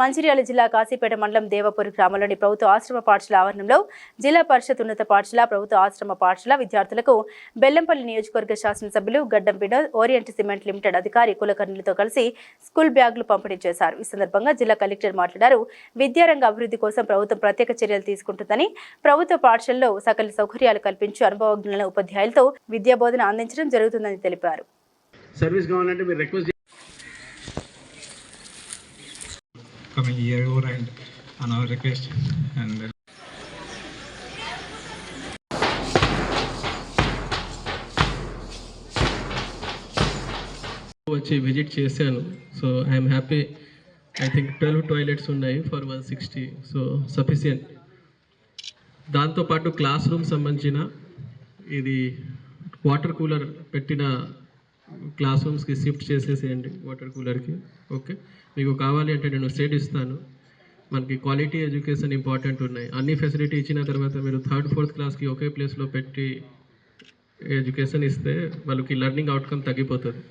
మంచిర్యాల జిల్లా కాశీపేట మండలం దేవపూర్ గ్రామంలోని ప్రభుత్వ ఆశ్రమ పాఠశాల ఆవరణంలో జిల్లా పరిషత్ ఉన్నత పాఠశాల ప్రభుత్వ ఆశ్రమ పాఠశాల విద్యార్థులకు బెల్లంపల్లి నియోజకవర్గ శాసనసభ్యులు గడ్డం వినోద్ ఓరియంట్ సిమెంట్ లిమిటెడ్ అధికారి కులకర్ణులతో కలిసి స్కూల్ బ్యాగులు పంపిణీ చేశారు. ఈ సందర్భంగా జిల్లా కలెక్టర్ మాట్లాడారు. విద్యారంగ అభివృద్ధి కోసం ప్రభుత్వం ప్రత్యేక చర్యలు తీసుకుంటుందని, ప్రభుత్వ పాఠశాలలో సకల సౌకర్యాలు కల్పించి అనుభవజ్ఞులైన ఉపాధ్యాయులతో విద్యాబోధన అందించడం జరుగుతుందని తెలిపారు. సర్వీస్ కావాలంటే మీరు request coming here over and on our request and వచ్చి విజిట్ చేశాను. So I'm happy. I think 12 toilets ఉన్నాయి ఫర్ 160, సో సఫిషియంట్. దాంతోపాటు క్లాస్ రూమ్ సంబంధించిన ఇది వాటర్ కూలర్ పెట్టిన క్లాస్ రూమ్స్కి షిఫ్ట్ చేసేసేయండి వాటర్ కూలర్కి. ఓకే, మీకు కావాలి అంటే నేను స్టేట్ ఇస్తాను. మనకి క్వాలిటీ ఎడ్యుకేషన్ ఇంపార్టెంట్ ఉన్నాయి. అన్ని ఫెసిలిటీ ఇచ్చిన తర్వాత మీరు 3rd 4th క్లాస్కి ఒకే ప్లేస్లో పెట్టి ఎడ్యుకేషన్ ఇస్తే వాళ్ళకి లెర్నింగ్ అవుట్కమ్ తగ్గిపోతుంది.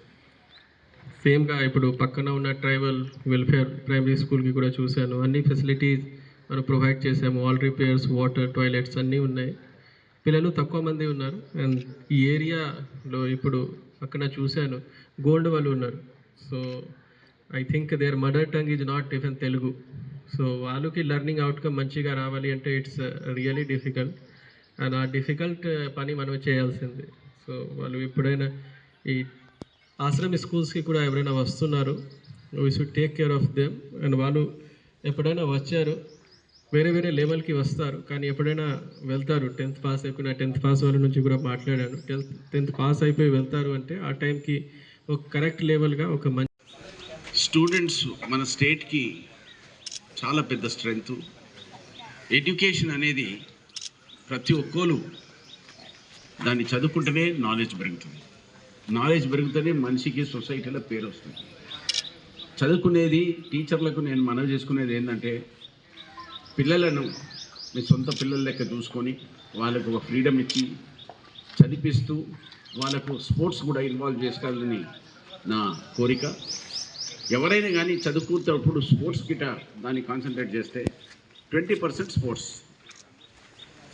సేమ్గా ఇప్పుడు పక్కన ఉన్న ట్రైబల్ వెల్ఫేర్ ప్రైమరీ స్కూల్కి కూడా చూశాను. అన్ని ఫెసిలిటీస్ మనం ప్రొవైడ్ చేసాము. ఆల్ రిపేర్స్, వాటర్, టాయిలెట్స్ అన్నీ ఉన్నాయి. పిల్లలు తక్కువ మంది ఉన్నారు. అండ్ ఈ ఏరియాలో ఇప్పుడు పక్కన చూశాను గోల్డ్ వాళ్ళు ఉన్నారు. So I think there mother tongue is not even Telugu. So వాళ్ళకి లెర్నింగ్ అవుట్కమ్ మంచిగా రావాలి అంటే ఇట్స్ రియలీ డిఫికల్ట్. అండ్ ఆ డిఫికల్ట్ పని మనం చేయాల్సింది. సో వాళ్ళు ఎప్పుడైనా ఈ ఆశ్రమ స్కూల్స్కి కూడా ఎవరైనా వస్తున్నారు, we should take care of them. And వాళ్ళు ఎప్పుడైనా వచ్చారు వేరే వేరే లెవెల్కి వస్తారు, కానీ ఎప్పుడైనా వెళ్తారు. 10th పాస్ అయిపోయిన 10th పాస్ వాళ్ళ నుంచి కూడా మాట్లాడాను. 10th పాస్ అయిపోయి వెళ్తారు అంటే ఆ టైంకి ఒక కరెక్ట్ లెవెల్గా ఒక మంచి స్టూడెంట్స్ మన స్టేట్కి చాలా పెద్ద స్ట్రెంగ్త్. ఎడ్యుకేషన్ అనేది ప్రతి ఒక్కరు దాన్ని చదువుకుంటేనే నాలెడ్జ్ పెరుగుతుంది. నాలెడ్జ్ పెరుగుతూనే మనిషికి సొసైటీలో పేరు వస్తుంది. చదువుకునేది టీచర్లకు నేను మనవి చేసుకునేది ఏంటంటే, పిల్లలను మీ సొంత పిల్లల లెక్క చూసుకొని వాళ్ళకు ఒక ఫ్రీడమ్ ఇచ్చి చదివిస్తూ వాళ్ళకు స్పోర్ట్స్ కూడా ఇన్వాల్వ్ చేసుకోవాలని నా కోరిక. ఎవరైనా కానీ చదువుకునేటప్పుడు స్పోర్ట్స్ గిట దాన్ని కాన్సన్ట్రేట్ చేస్తే 20% స్పోర్ట్స్,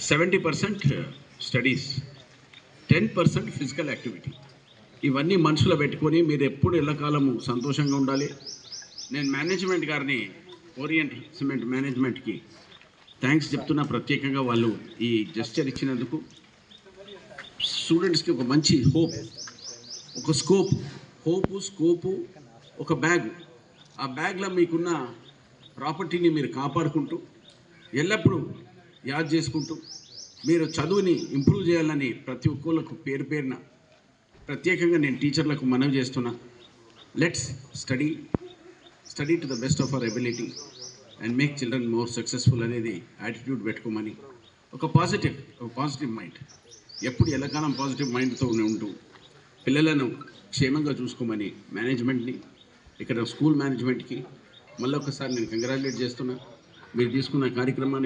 70% స్టడీస్, 10% ఫిజికల్ యాక్టివిటీ. ఇవన్నీ మనసులో పెట్టుకొని మీరు ఎప్పుడు ఎల్లకాలము సంతోషంగా ఉండాలి. నేను మేనేజ్మెంట్ గారిని, ఓరియంట్ సిమెంట్ మేనేజ్మెంట్కి థ్యాంక్స్ చెప్తున్నా ప్రత్యేకంగా. వాళ్ళు ఈ జెస్చర్ ఇచ్చినందుకు స్టూడెంట్స్కి ఒక మంచి హోప్, ఒక స్కోపు, ఒక బ్యాగ్. ఆ బ్యాగ్లో మీకున్న ప్రాపర్టీని మీరు కాపాడుకుంటూ ఎల్లప్పుడూ యాద్ చేసుకుంటూ మీరు చదువుని ఇంప్రూవ్ చేయాలని ప్రతి ఒక్కళ్ళకు పేరు పేరున ప్రత్యేకంగా నేను టీచర్లకు మనవి చేస్తున్నా. Let's study to the best of our ability and make children more successful అనేది యాటిట్యూడ్ పెట్టుకోమని, ఒక పాజిటివ్ మైండ్, ఎప్పుడు ఎల్లకాలం పాజిటివ్ మైండ్తో ఉంటూ పిల్లలను క్షేమంగా చూసుకోమని మేనేజ్మెంట్ని, ఇక్కడ స్కూల్ మేనేజ్మెంట్కి మళ్ళీ ఒకసారి నేను కంగ్రాచులేట్ చేస్తున్నా. మీరు తీసుకున్న కార్యక్రమాన్ని